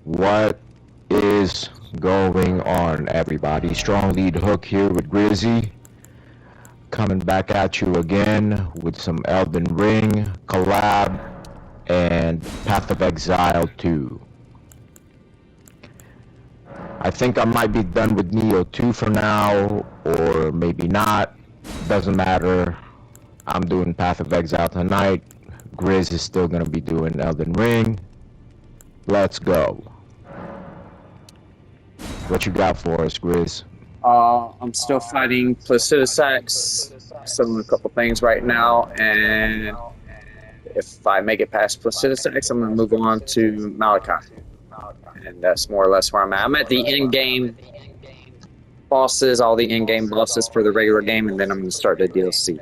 What is going on, everybody? Strong lead hook here with Grizzy, coming back at you again with some Elden Ring collab and Path of Exile 2. I think I might be done with Neo 2 for now, or maybe not. Doesn't matter. I'm doing Path of Exile tonight. Grizz is still gonna be doing Elden Ring. Let's go. What you got for us, Grizz? I'm still fighting Placidusax, selling a couple things right now, and if I make it past Placidusax, I'm going to move on to Malachi. And that's more or less where I'm at. I'm at the in-game bosses, all the in-game bosses for the regular game, and then I'm going to start the DLC.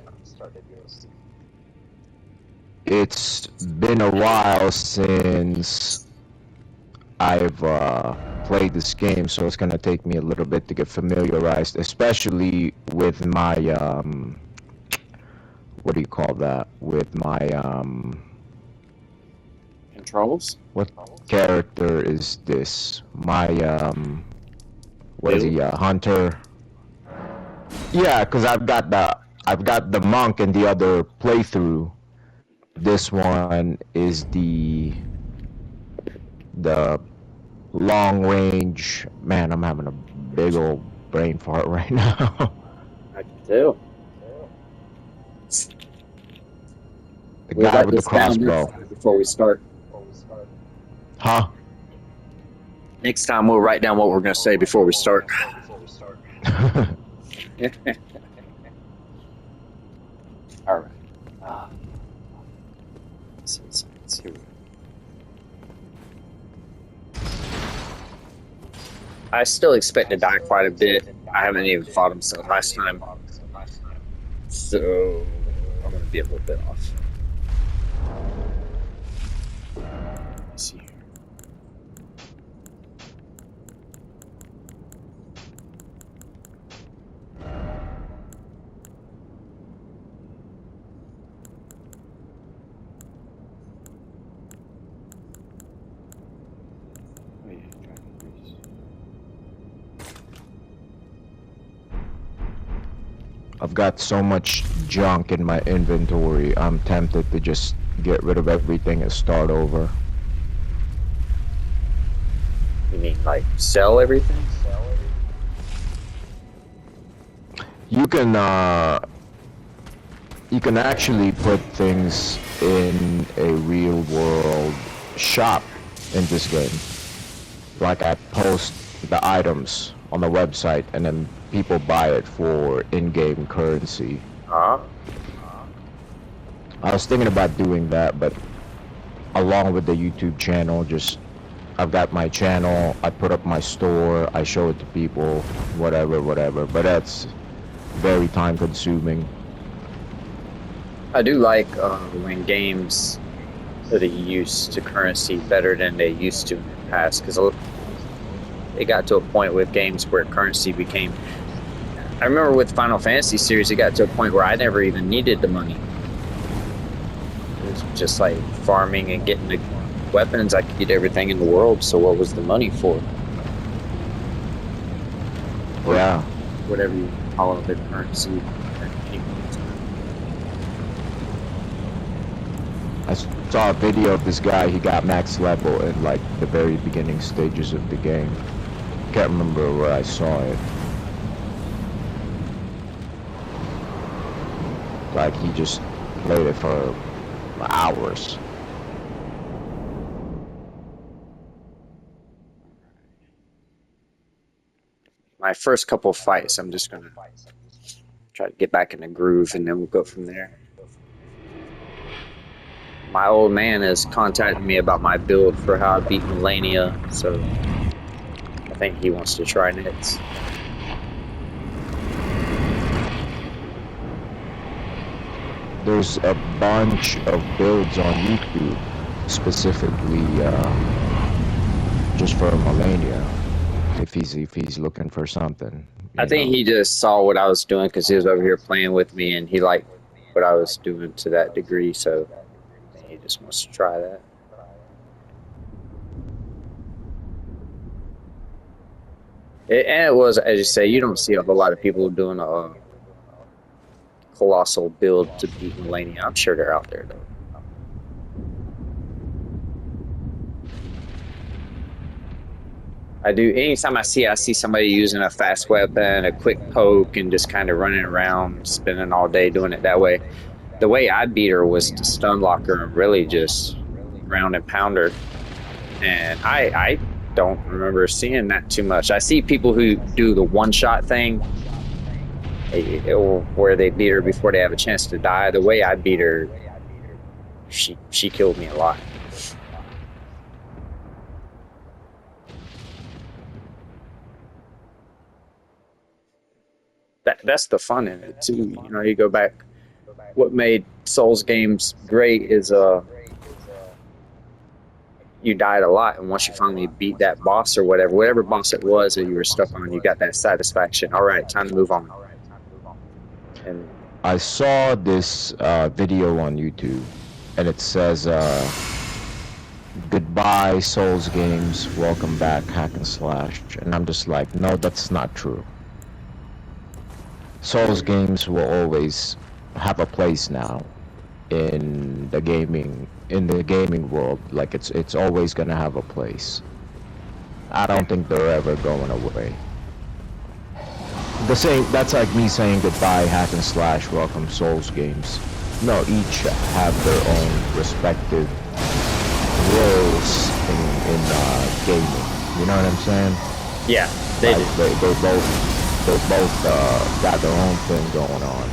It's been a while since I've played this game, so it's gonna take me a little bit to get familiarized, especially with my what do you call that? With my Controls? what character is this? My what is he? Hunter. Yeah, because I've got the monk in the other playthrough. This one is the long range. Man, I'm having a big old brain fart right now. I can tell. The guy with the crossbow. Before we start. Huh? Next time we'll write down what we're going to say before we start. All right. Let's see. I still expect to die quite a bit. I haven't even fought him since last time. So I'm going to be a little bit off. Let's see here. I've got so much junk in my inventory, I'm tempted to just get rid of everything and start over. You mean like sell everything? You can actually put things in a real world shop in this game. Like I post the items on the website and then people buy it for in-game currency. I was thinking about doing that, but along with the YouTube channel, I've got my channel, I put up my store, I show it to people, whatever, but that's very time consuming. I do like when games put a use to currency better than they used to in the past, because it got to a point with games where currency became... I remember with Final Fantasy series, it got to a point where I never even needed the money. It was just like farming and getting the weapons. I could get everything in the world, so what was the money for? Yeah. Whatever you call it, the currency. I saw a video of this guy, he got max level in like the very beginning stages of the game. Can't remember where I saw it. Like he just played it for hours. My first couple of fights, I'm just gonna try to get back in the groove, and then we'll go from there. My old man has contacted me about my build for how I beat Melania, so I think he wants to try next. There's a bunch of builds on YouTube specifically just for Melania. If he's looking for something. I think he just saw what I was doing because he was over here playing with me, and he liked what I was doing to that degree, so he just wants to try that. And it was, as you say, you don't see a whole lot of people doing a colossal build to beat Melania. I'm sure they're out there though. I do. Anytime I see somebody using a fast weapon, a quick poke, and just kind of running around, spending all day doing it that way. The way I beat her was to stun lock her and really just ground and pound her. And I don't remember seeing that too much. I see people who do the one shot thing, where they beat her before they have a chance to die. The way I beat her, she killed me a lot. That's the fun in it too. You know, you go back. What made Souls games great is you died a lot, and once you finally beat that boss or whatever boss it was that you were stuck on, you got that satisfaction. All right, time to move on. And I saw this video on YouTube, and it says, "Goodbye, Souls games. Welcome back, hack and slash." And I'm just like, no, that's not true. Souls games will always have a place now in the gaming world. Like it's always gonna have a place. I don't think they're ever going away. The same, that's like me saying goodbye, hack and slash, welcome Souls games. No, each have their own respective roles in gaming. You know what I'm saying? yeah, they Like did. they both got their own thing going on.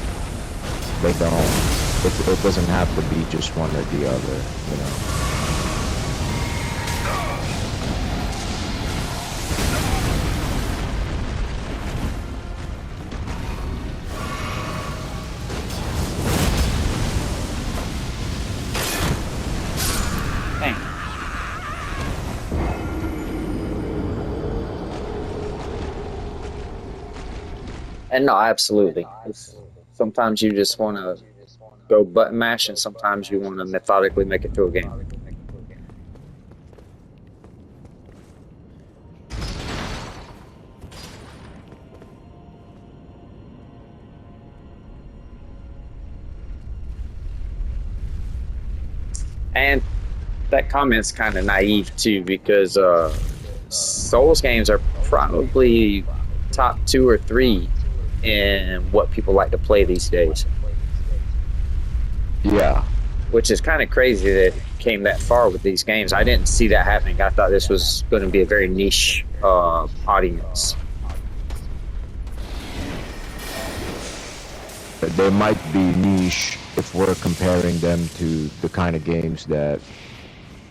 They don't. It doesn't have to be just one or the other. You know. Dang. And no, absolutely. Sometimes you just want to go button mash, and sometimes you want to methodically make it through a game. And that comment's kind of naive too, because Souls games are probably top two or three in what people like to play these days, Yeah. which is kind of crazy that it came that far with these games. I didn't see that happening. I thought this was going to be a very niche audience. They might be niche if we're comparing them to the kind of games that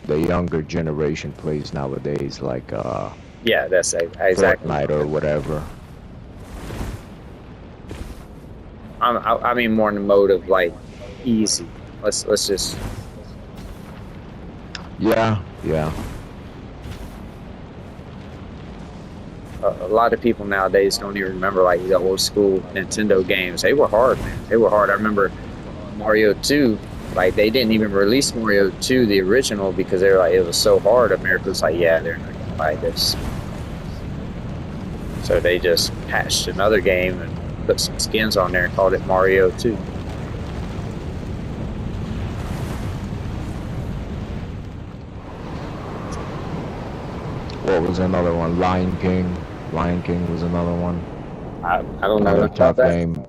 the younger generation plays nowadays, like Yeah, that's exactly. Fortnite or whatever. I mean more in the mode of like easy. Let's just. Yeah, yeah. A lot of people nowadays don't even remember like the old school Nintendo games. They were hard, man. They were hard. I remember Mario 2. Like they didn't even release Mario 2, the original, because they were like it was so hard. America was like, yeah, they're not gonna buy this. So they just patched another game and put some skins on there and called it Mario 2. What was another one? Lion King. Lion King was another one. I don't know Another enough about tough that. game.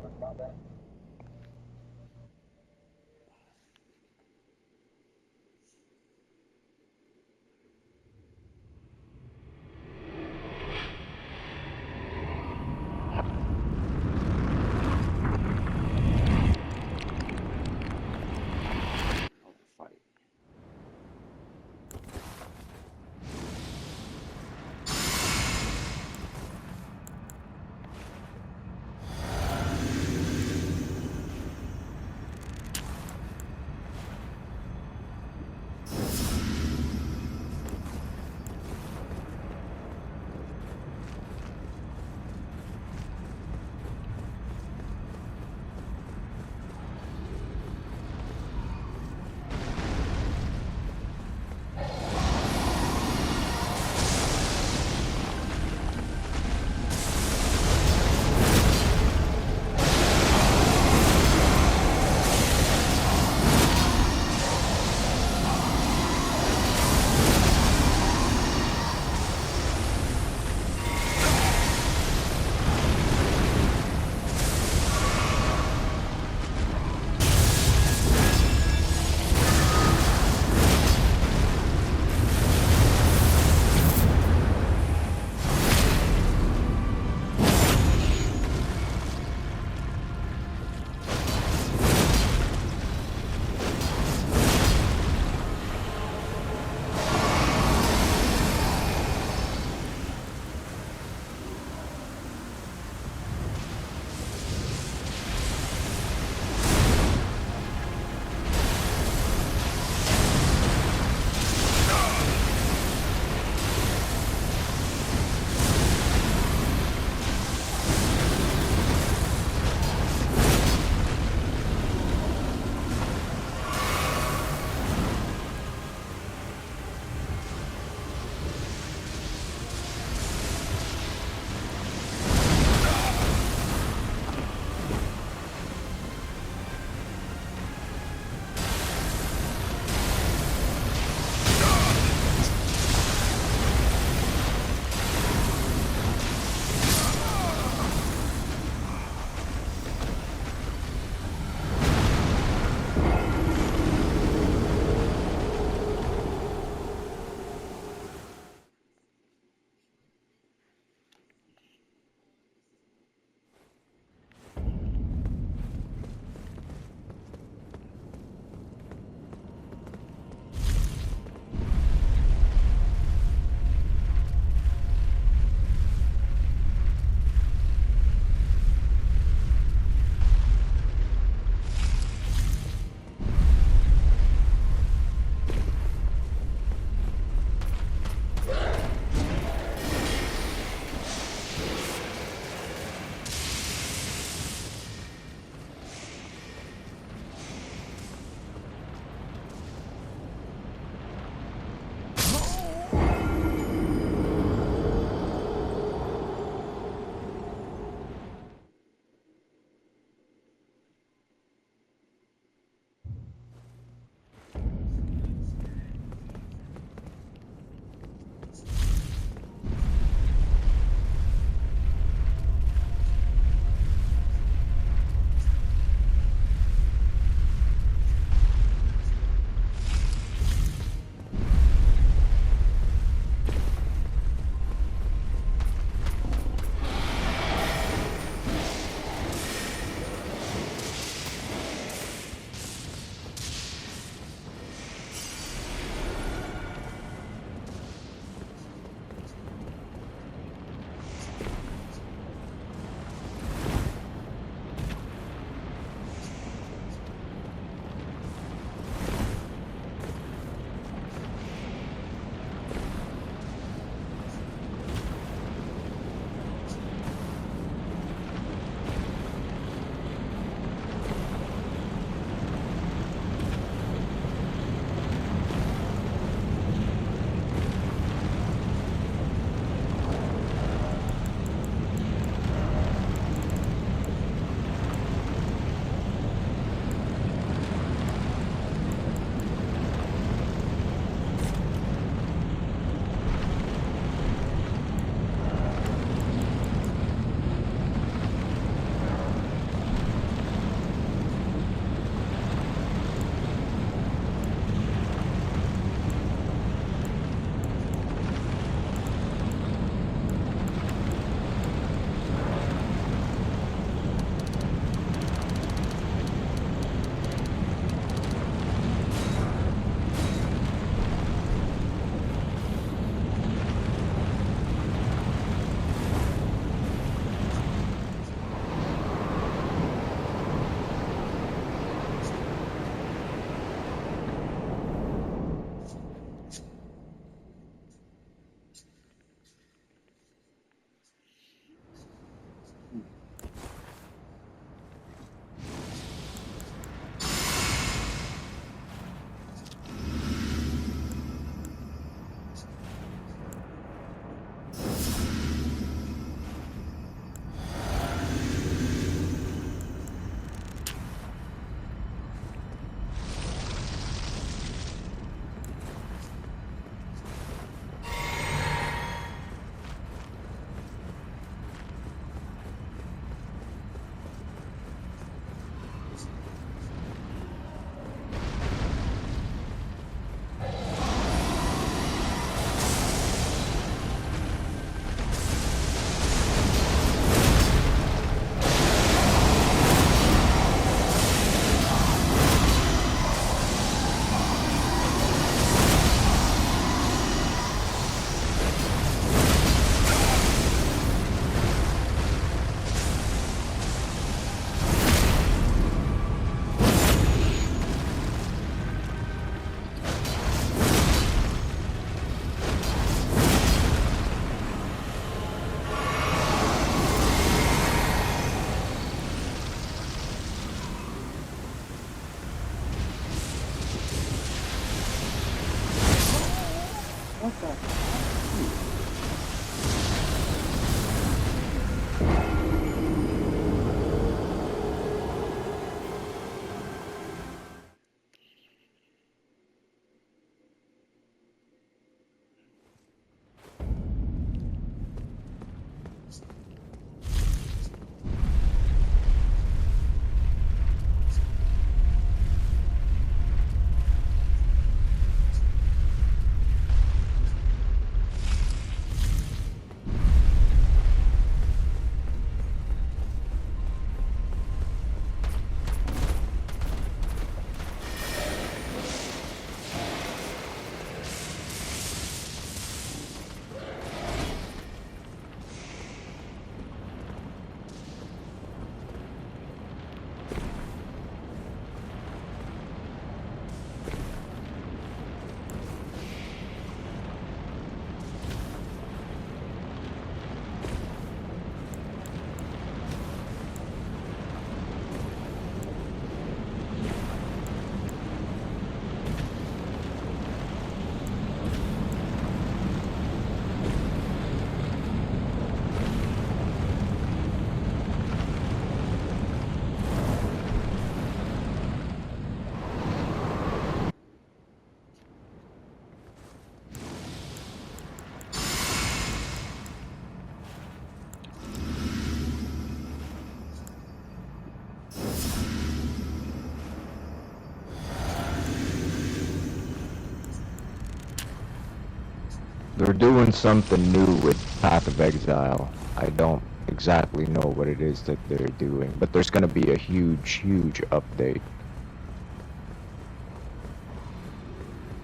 They're doing something new with Path of Exile. I don't exactly know what it is that they're doing, but there's gonna be a huge update.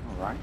All right.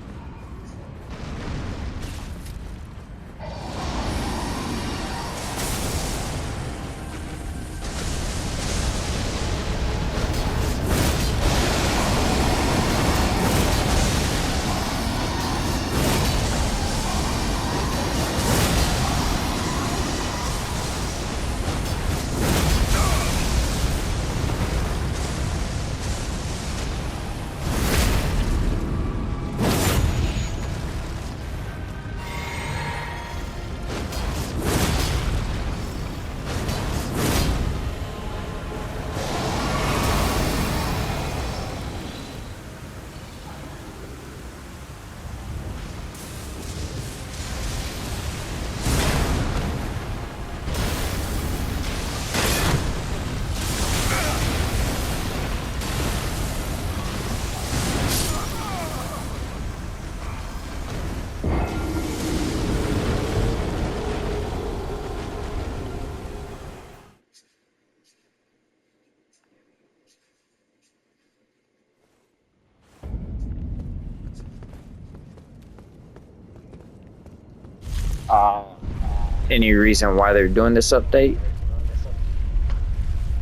Any reason why they're doing this update?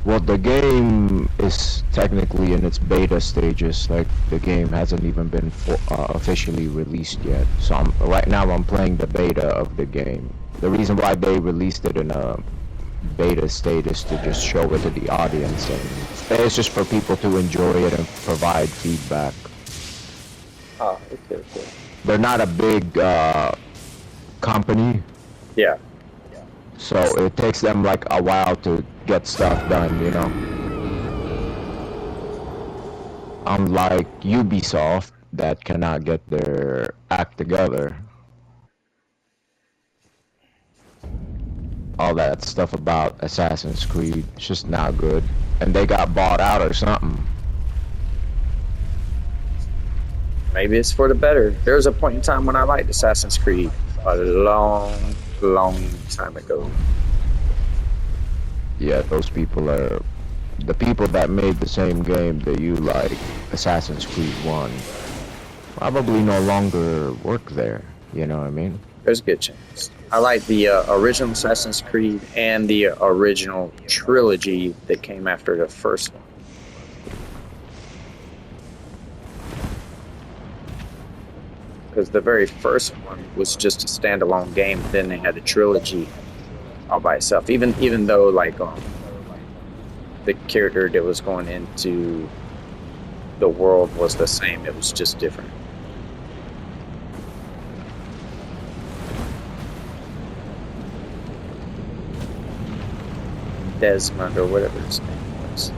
Well, the game is technically in its beta stages. Like, the game hasn't even been officially released yet. So right now I'm playing the beta of the game. The reason why they released it in a beta state is to just show it to the audience, and it's just for people to enjoy it and provide feedback. Oh, okay. They're not a big company. Yeah. So it takes them like a while to get stuff done, you know. Unlike Ubisoft that cannot get their act together. All that stuff about Assassin's Creed, it's just not good. And they got bought out or something. Maybe it's for the better. There was a point in time when I liked Assassin's Creed. A long time ago. Yeah, those people are the people that made the same game that you like, Assassin's Creed 1, probably no longer work there, you know what I mean? There's a good chance. I like the original Assassin's Creed and the original trilogy that came after the first one. Because the very first one was just a standalone game. Then they had a trilogy all by itself. Even though like the character that was going into the world was the same, it was just different. Desmond or whatever his name was.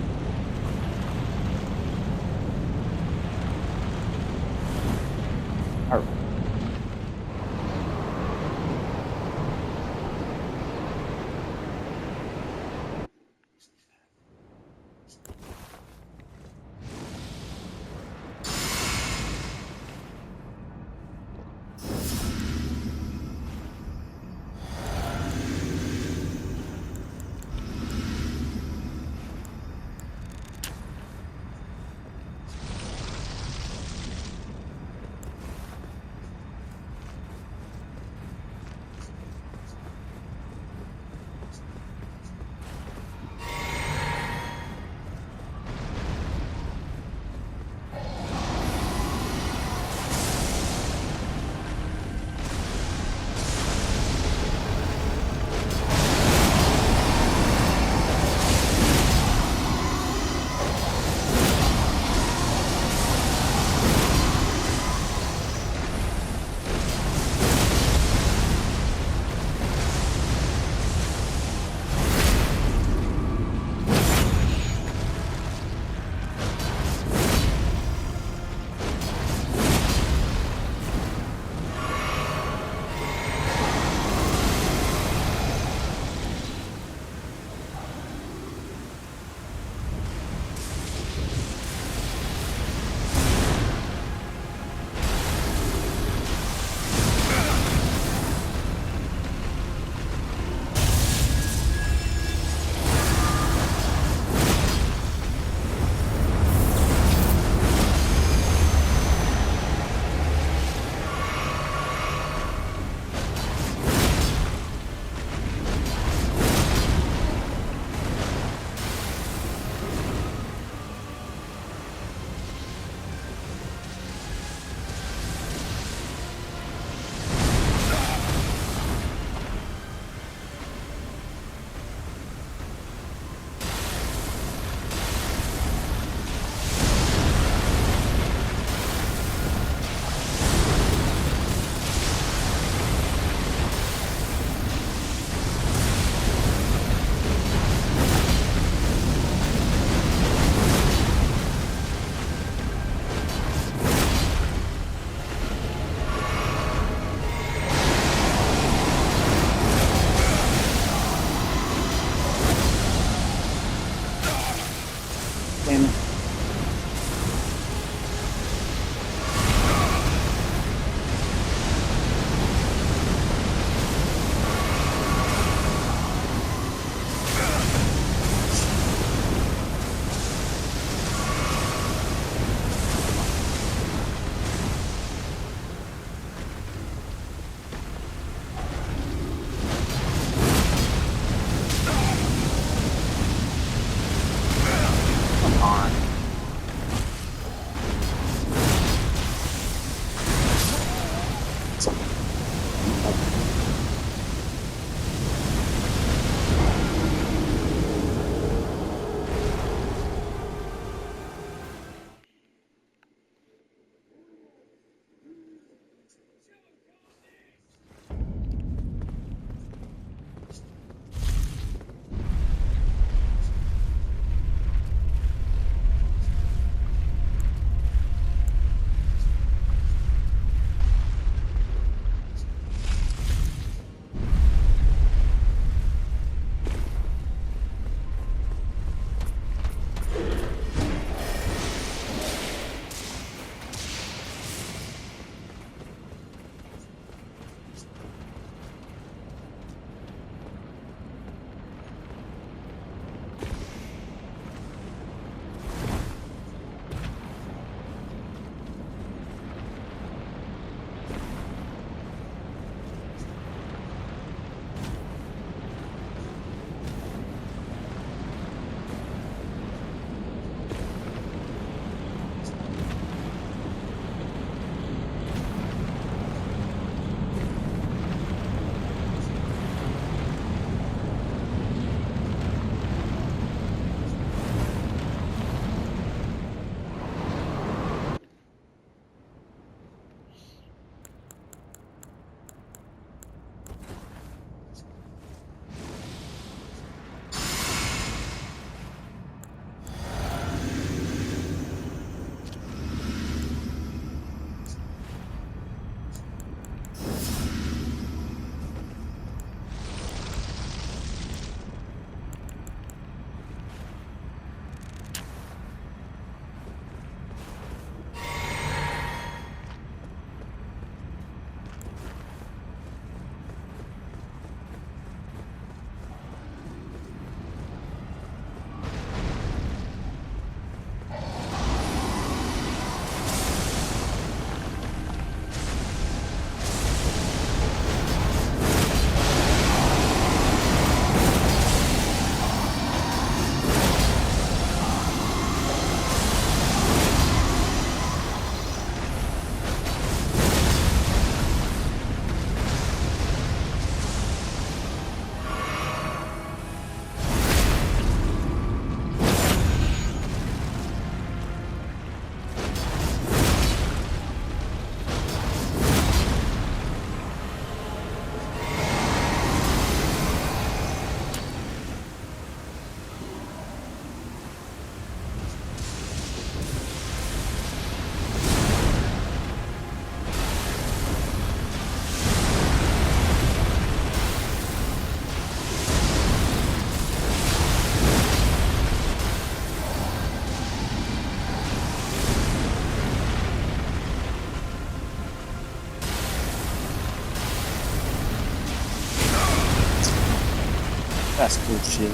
That's bullshit.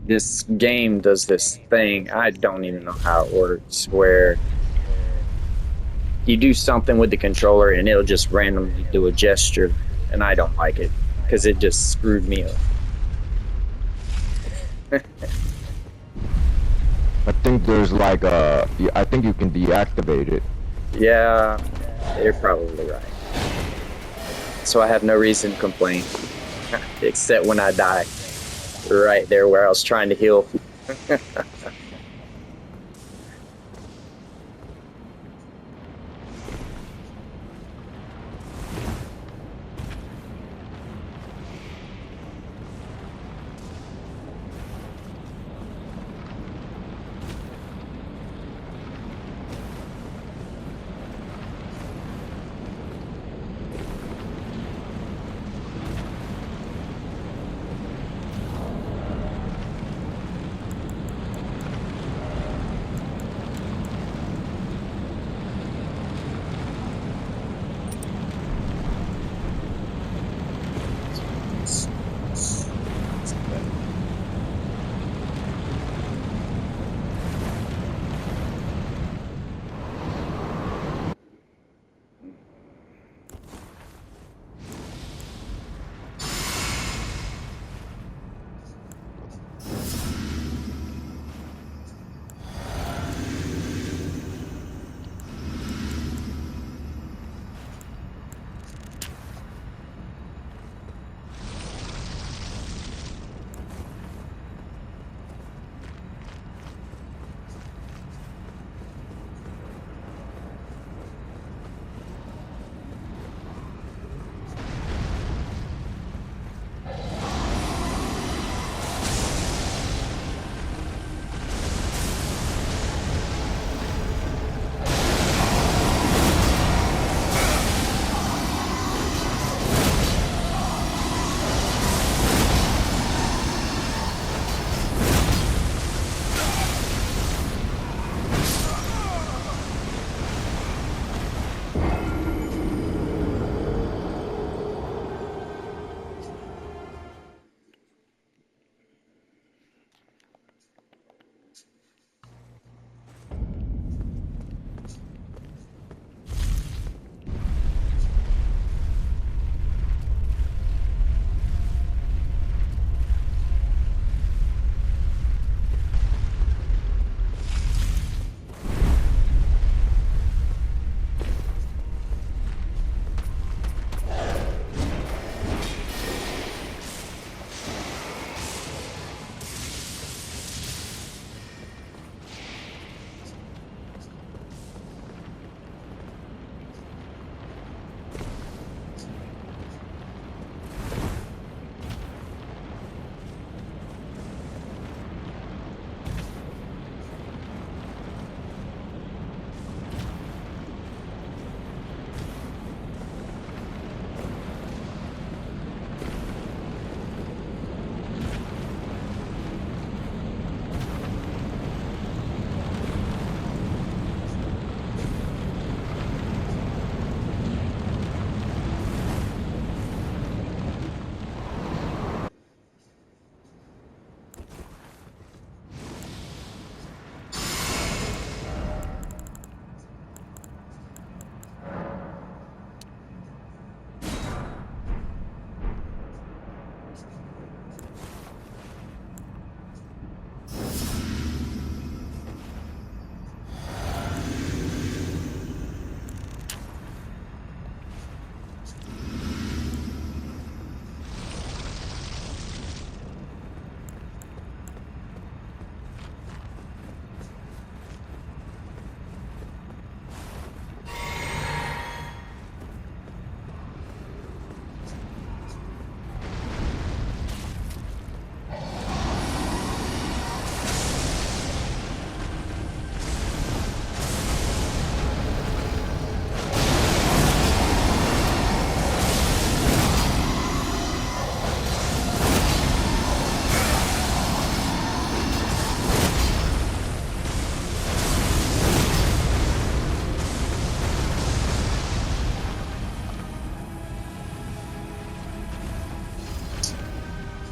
This game does this thing, I don't even know how it works, where you do something with the controller and it'll just randomly do a gesture, and I don't like it because it just screwed me up. I think there's like a. I think you can deactivate it. Yeah, you're probably right. So I have no reason to complain, except when I die. Right there where I was trying to heal.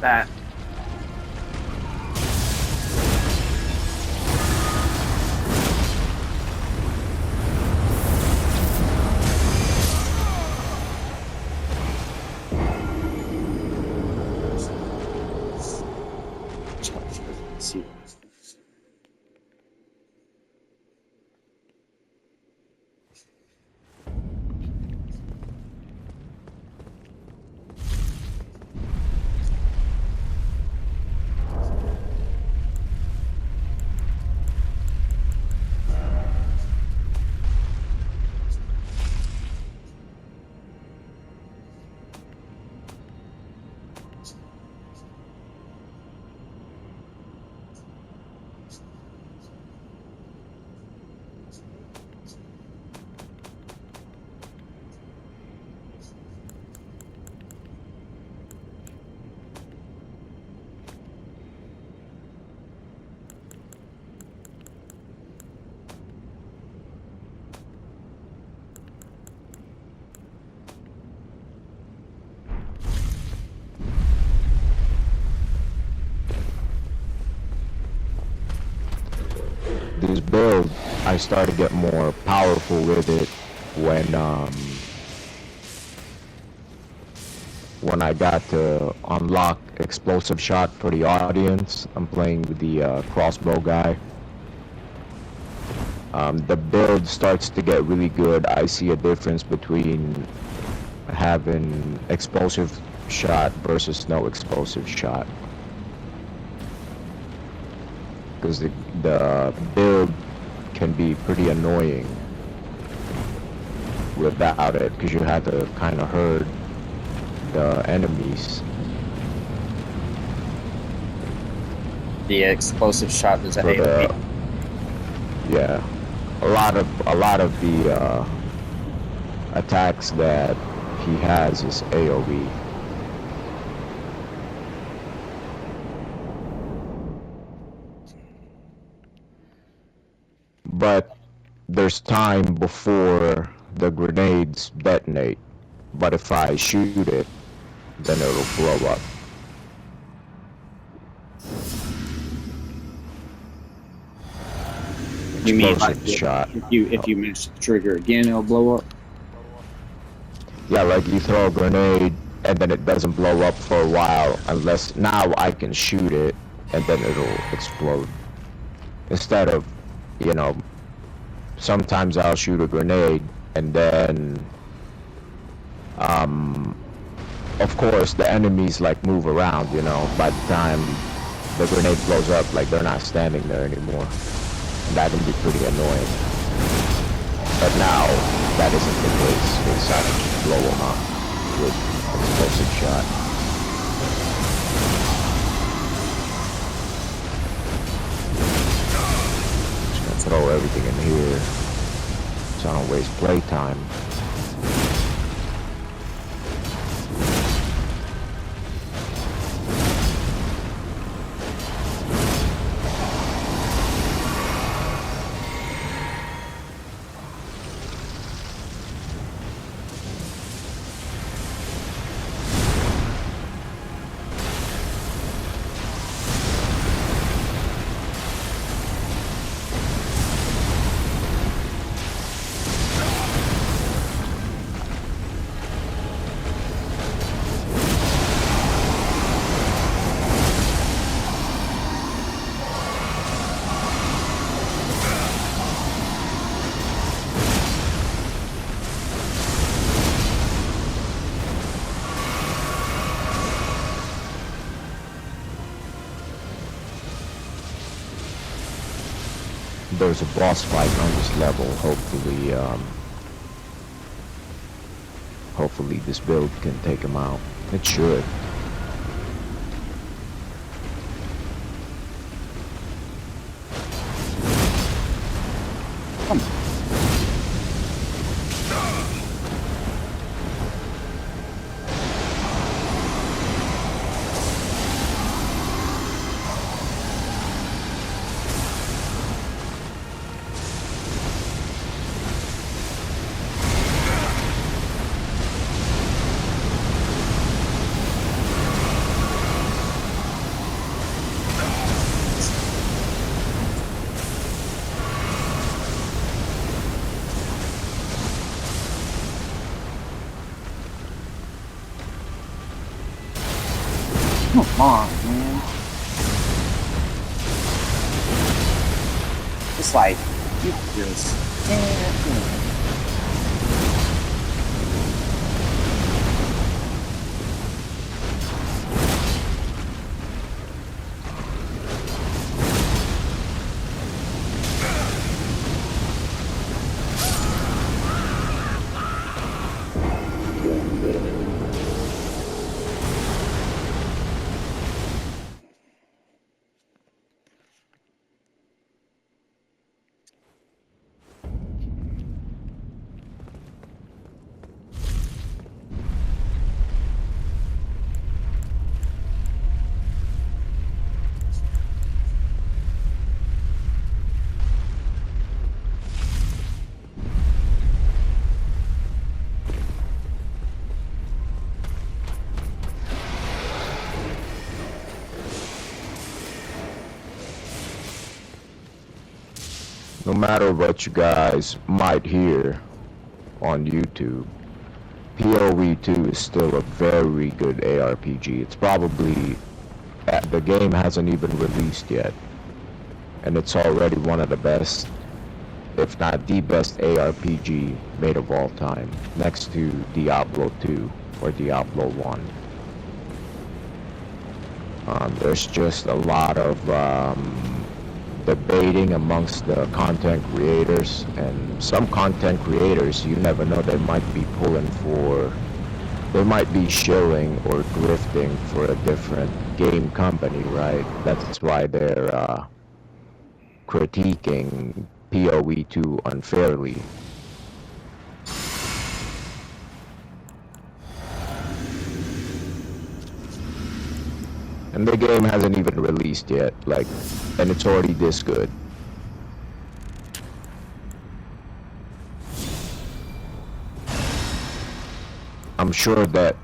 that. See. This build, I started to get more powerful with it when I got to unlock explosive shot for the audience. I'm playing with the crossbow guy. The build starts to get really good. I see a difference between having explosive shot versus no explosive shot. Because the build can be pretty annoying without it, because you have to kind of herd the enemies. The explosive shot is an AoE. Yeah, a lot of the attacks that he has is AoE. But there's time before the grenades detonate. But if I shoot it, then it'll blow up. You mean like shot. if you miss the trigger again, it'll blow up? Yeah, like you throw a grenade and then it doesn't blow up for a while unless now I can shoot it and then it'll explode. Instead of, you know, sometimes I'll shoot a grenade and then of course the enemies like move around, you know, by the time the grenade blows up, like they're not standing there anymore. And that can be pretty annoying. But now that isn't the case because I can just blow them up with explosive shot. Just gonna throw everything in here so I don't waste playtime. There's a boss fight on this level. Hopefully this build can take him out. It should. Come on. Come on, man. It's like, you just can't. No matter what you guys might hear on YouTube, PoE 2 is still a very good ARPG. It's probably, the game hasn't even released yet, and it's already one of the best, if not the best ARPG made of all time, next to Diablo 2 or Diablo 1. There's just a lot of debating amongst the content creators, and some content creators, you never know, they might be they might be shilling or grifting for a different game company, right? That's why they're critiquing PoE 2 unfairly. And the game hasn't even released yet, and it's already this good. I'm sure that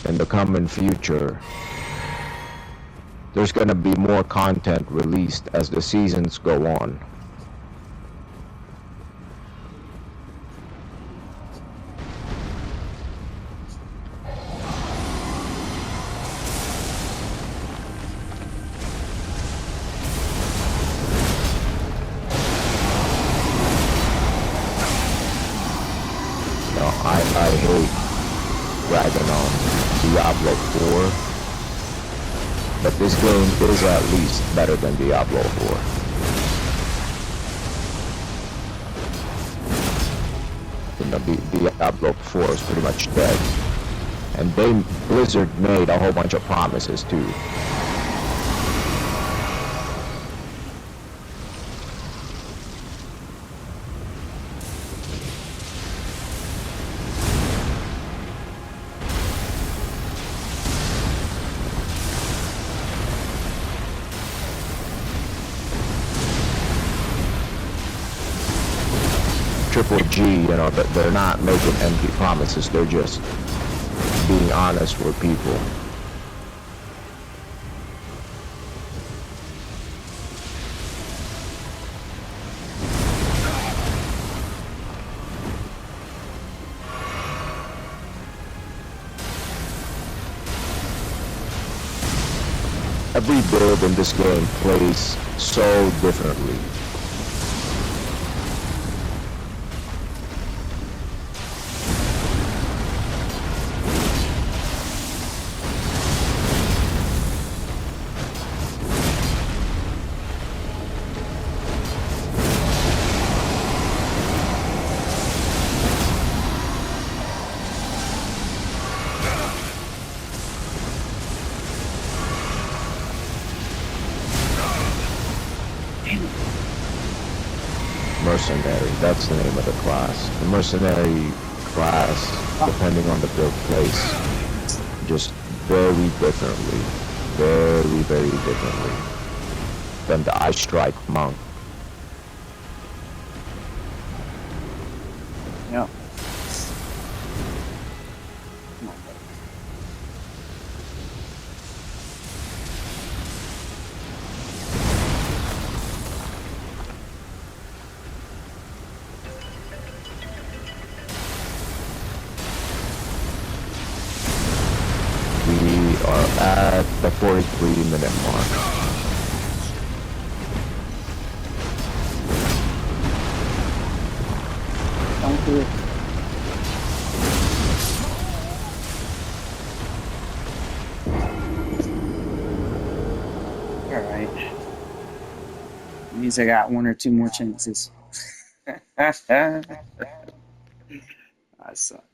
in the coming future, there's gonna be more content released as the seasons go on. I hate bragging on Diablo 4, but this game is at least better than Diablo 4. You know, Diablo 4 is pretty much dead, and Blizzard made a whole bunch of promises too. Triple G, you know, they're not making empty promises, they're just being honest with people. Every build in this game plays so differently. Mercenary, that's the name of the class. The mercenary class, depending on the build, plays just very differently. Very, very differently than the Ice Strike monk. Yeah. We are at the 43-minute mark. Don't do it. Alright. Means I got one or two more chances. I suck.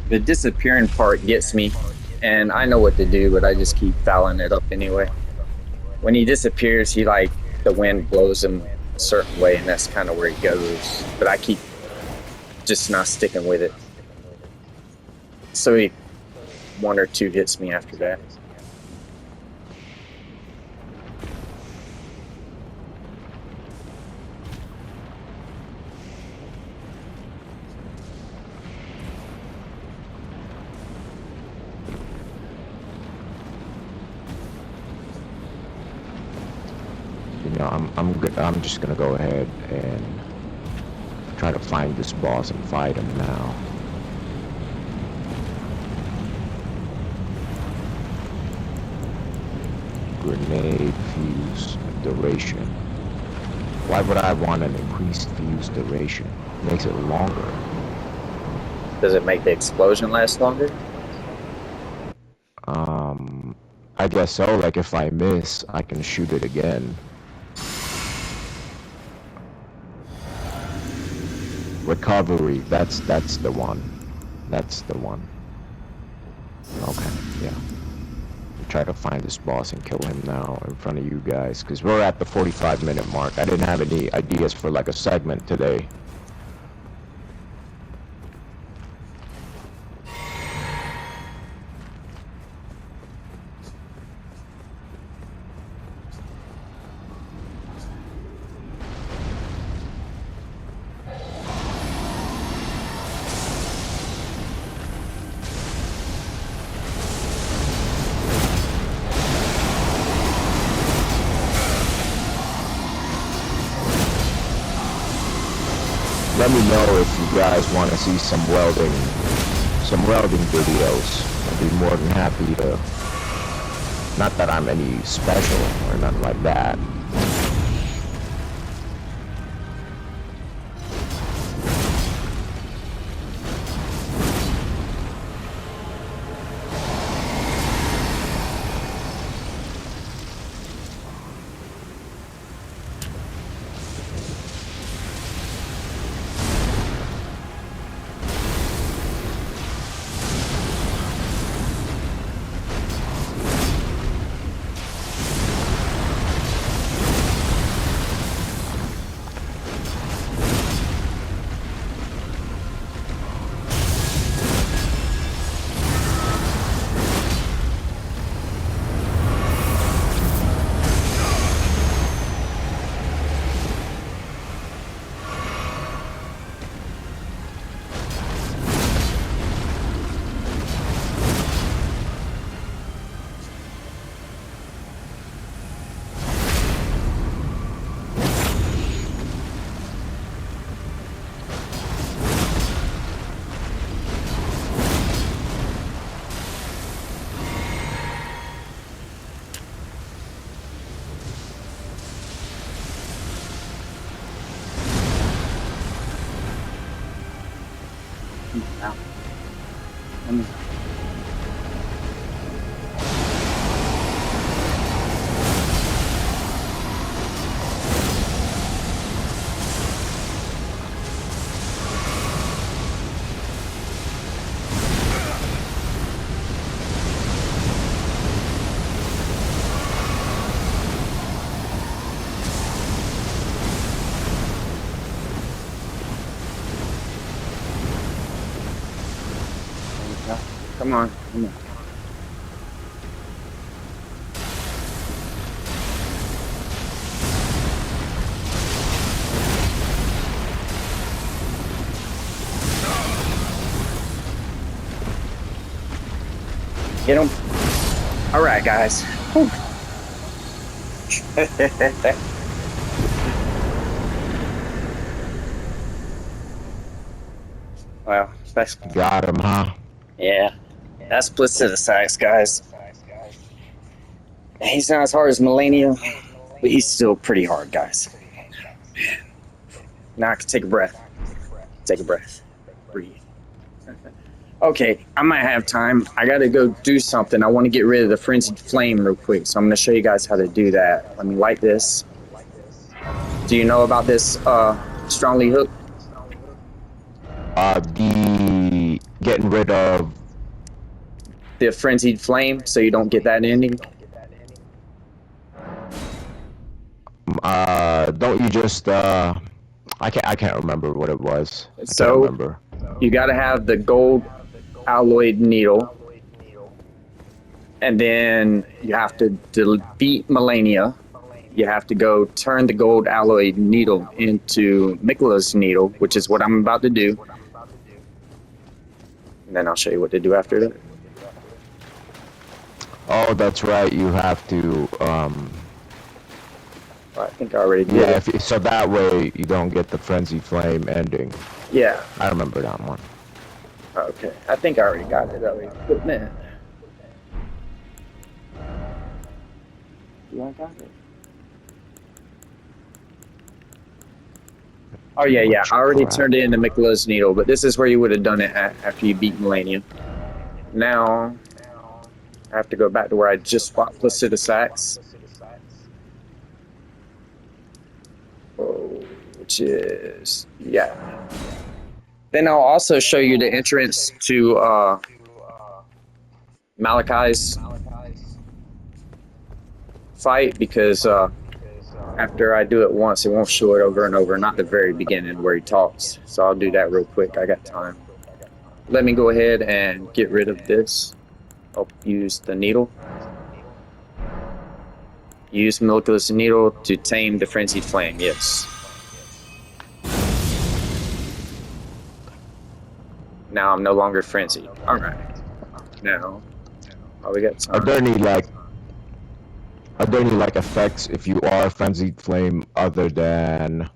The disappearing part gets me, and I know what to do, but I just keep fouling it up anyway. When he disappears, the wind blows him a certain way, and that's kind of where he goes. But I keep just not sticking with it. So one or two hits me after that. I'm just gonna go ahead and try to find this boss and fight him now. Grenade fuse duration. Why would I want an increased fuse duration? It makes it longer. Does it make the explosion last longer? I guess so. Like if I miss, I can shoot it again. Recovery, that's the one. That's the one. Okay, yeah. Try to find this boss and kill him now in front of you guys, because we're at the 45-minute mark. I didn't have any ideas for like a segment today. Let me know if you guys want to see some welding videos. I'd be more than happy to. Not that I'm any special or nothing like that. Now. Let me. Come on, come on. Get him. All right, guys. Whew. Well, that's Got him, huh? yeah. That's Placidusax, guys. He's not as hard as Melania, but he's still pretty hard, guys. Now I can take a breath. Take a breath. Breathe. Okay, I might have time. I gotta go do something. I want to get rid of the frenzied flame real quick, so I'm gonna show you guys how to do that. Let me light this. Do you know about this strongly hook? The getting rid of. The frenzied flame, so you don't get that ending. Don't you just I can't remember what it was. I can't So remember. you gotta have the gold alloyed needle, and then you have to defeat Melania. You have to go turn the gold alloyed needle into Mikola's needle, which is what I'm about to do. And then I'll show you what to do after that. Oh, that's right. You have to I think I already did yeah. it. So that way you don't get the frenzy flame ending. Yeah. I remember that one. Okay. I think I already got it. Equipment. Do I got it? Oh yeah. I already turned it into Mikola's needle, but this is where you would have done it after you beat Melania. Now I have to go back to where I just fought Placidusax. Which is Then I'll also show you the entrance to Malachi's fight, because after I do it once, it won't show it over and over. Not the very beginning where he talks. So I'll do that real quick. I got time. Let me go ahead and get rid of this. I'll use the needle. Use Milka's needle to tame the frenzied flame. Yes. Now I'm no longer frenzied. All right. Now, we got time. Are there any like effects if you are frenzied flame other than?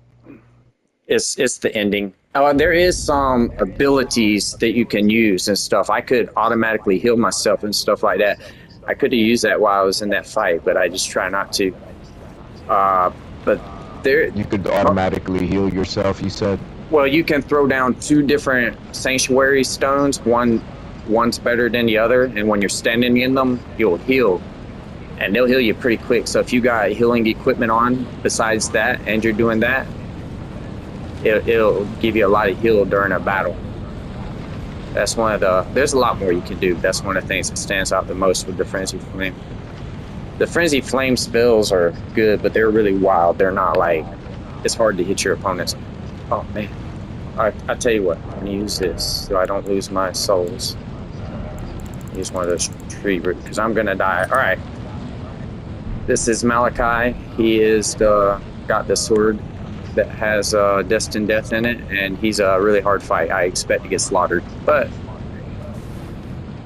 It's the ending. There is some abilities that you can use and stuff. I could automatically heal myself and stuff like that. I could have used that while I was in that fight, but I just try not to. But there, You could automatically heal yourself. You said. well, you can throw down two different sanctuary stones. One's better than the other, and when you're standing in them, you'll heal, and they'll heal you pretty quick. So if you got healing equipment on besides that, and you're doing that, it'll give you a lot of heal during a battle. That's one of the. There's a lot more you can do. That's one of the things that stands out the most with the Frenzy Flame. The Frenzy Flame spells are good, but they're really wild. They're not like. It's hard to hit your opponents. Oh man. Alright, I tell you what. I'm gonna use this so I don't lose my souls. Use one of those tree roots because I'm gonna die. Alright. This is Malachi. He is got the sword that has destined death in it, and he's a really hard fight. I expect to get slaughtered, but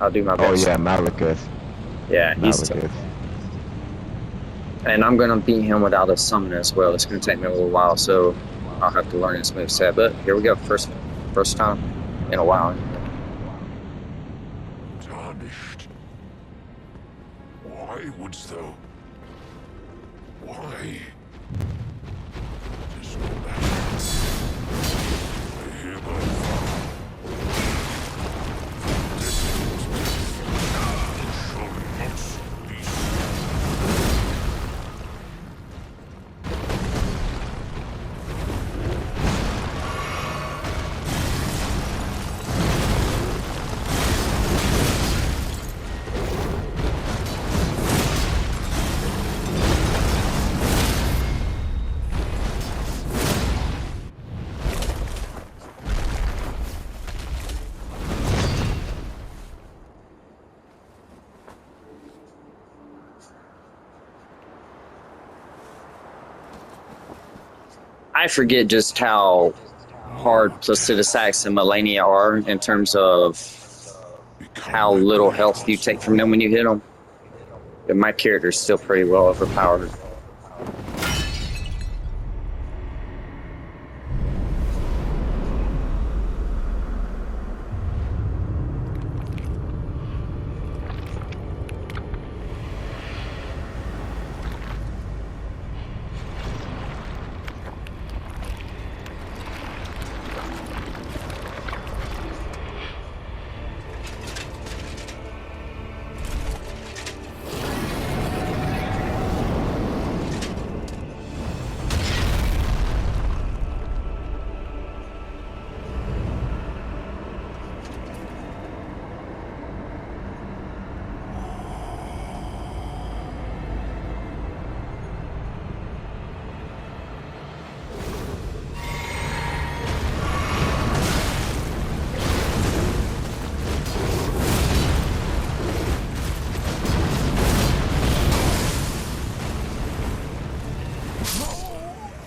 I'll do my best. Oh yeah, Malekith. Yeah, he's Malekith. and I'm gonna beat him without a summon as well. It's gonna take me a little while, so I'll have to learn his moveset. But here we go, first time in a while. Tarnished. Why wouldst thou? Why? Tis no matter. I hereby vow. Destined death shall not be slain. I forget just how hard Placidusax and Melania are in terms of how little health you take from them when you hit them. And my character's still pretty well overpowered.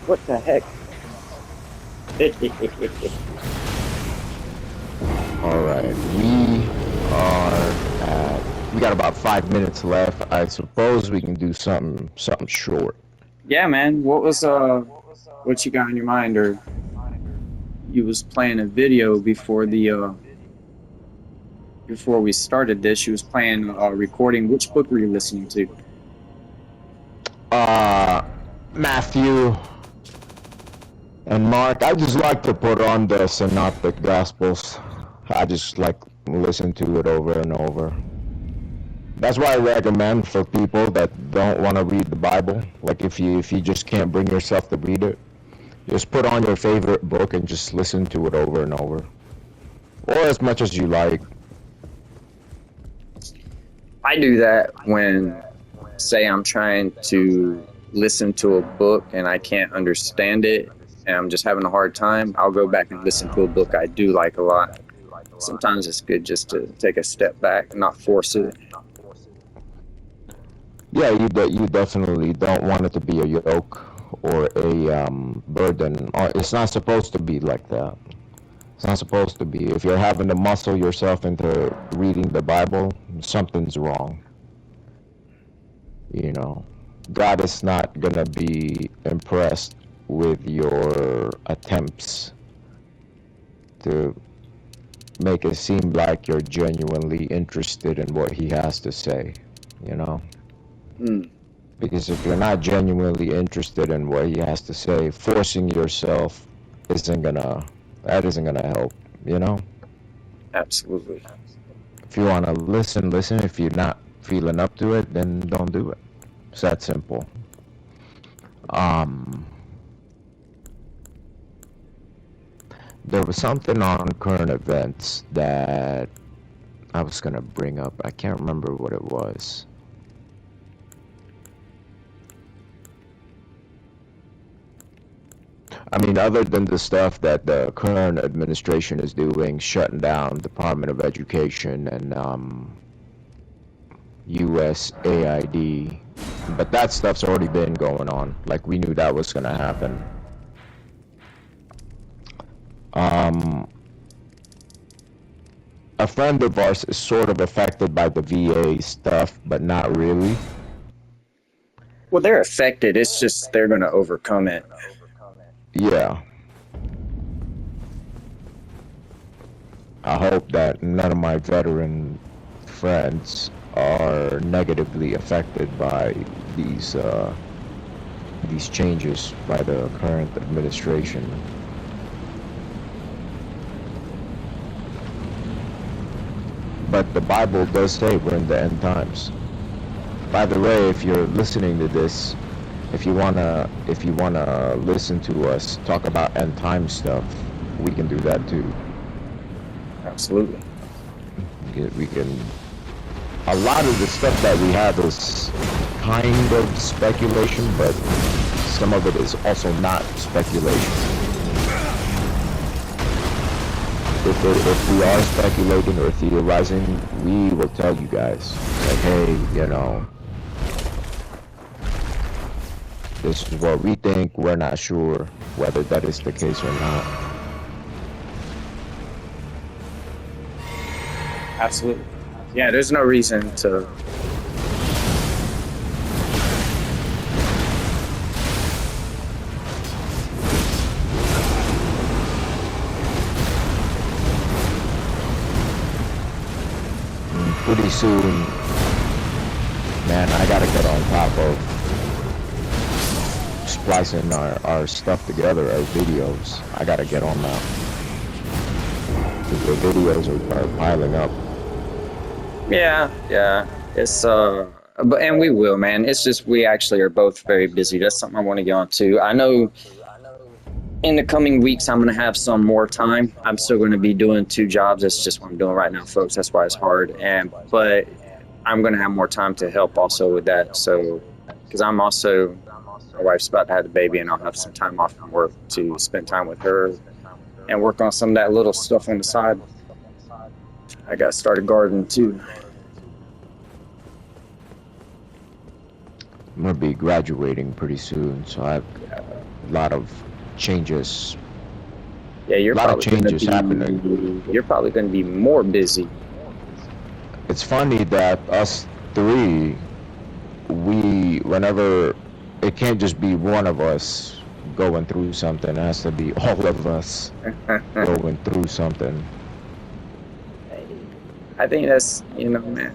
What the heck? All right, we got about 5 minutes left. I suppose we can do something short. Yeah, man. What was what you got in your mind, or you was playing a video before the before we started this? You was playing recording. Which book were you listening to? Matthew and Mark. I just like to put on the Synoptic Gospels. I just like listen to it over and over. That's why I recommend for people that don't want to read the Bible. Like if you just can't bring yourself to read it, just put on your favorite book and just listen to it over and over, or as much as you like. I do that when, say, I'm trying to listen to a book and I can't understand it and I'm just having a hard time. I'll go back and listen to a book I do like a lot. Sometimes it's good just to take a step back and not force it. Yeah, you definitely don't want it to be a yoke or a burden. It's not supposed to be like that. It's not supposed to be. If you're having to muscle yourself into reading the Bible, something's wrong. You know, God is not gonna be impressed with your attempts to make it seem like you're genuinely interested in what He has to say, you know? Because if you're not genuinely interested in what He has to say, forcing yourself isn't gonna help, you know? Absolutely. If you want to listen. If you're not feeling up to it, then don't do it. It's that simple. There was something on current events that I was gonna bring up. I can't remember what it was. I mean, other than the stuff that the current administration is doing, shutting down Department of Education and USAID, but that stuff's already been going on. Like, we knew that was gonna happen. A friend of ours is sort of affected by the VA stuff, but not really. Well, they're affected. It's just they're going to overcome it. Yeah. I hope that none of my veteran friends are negatively affected by these changes by the current administration. But the Bible does say we're in the end times. By the way, if you're listening to this, if you wanna listen to us talk about end time stuff, we can do that too. Absolutely. We can. A lot of the stuff that we have is kind of speculation, but some of it is also not speculation. If we are speculating or theorizing, we will tell you guys, like, hey, you know, this is what we think. We're not sure whether that is the case or not. Absolutely. Yeah, there's no reason to pretty soon, man, I gotta get on top of splicing our stuff together, our videos. I gotta get on that. 'Cause the videos are piling up. Yeah, yeah. It's but and we will, man. It's just we actually are both very busy. That's something I want to get on to. I know in the coming weeks I'm gonna have some more time. I'm still gonna be doing 2 jobs. That's just what I'm doing right now, folks. That's why it's hard. But I'm gonna have more time to help also with that. So because I'm also my wife's about to have a baby, and I'll have some time off from work to spend time with her and work on some of that little stuff on the side. I got started gardening too. I'm gonna be graduating pretty soon, so I have a lot of changes. Yeah, you're A lot of probably gonna changes happening. You're probably going to be more busy. It's funny that us three, whenever, it can't just be one of us going through something. It has to be all of us going through something. I think that's, man.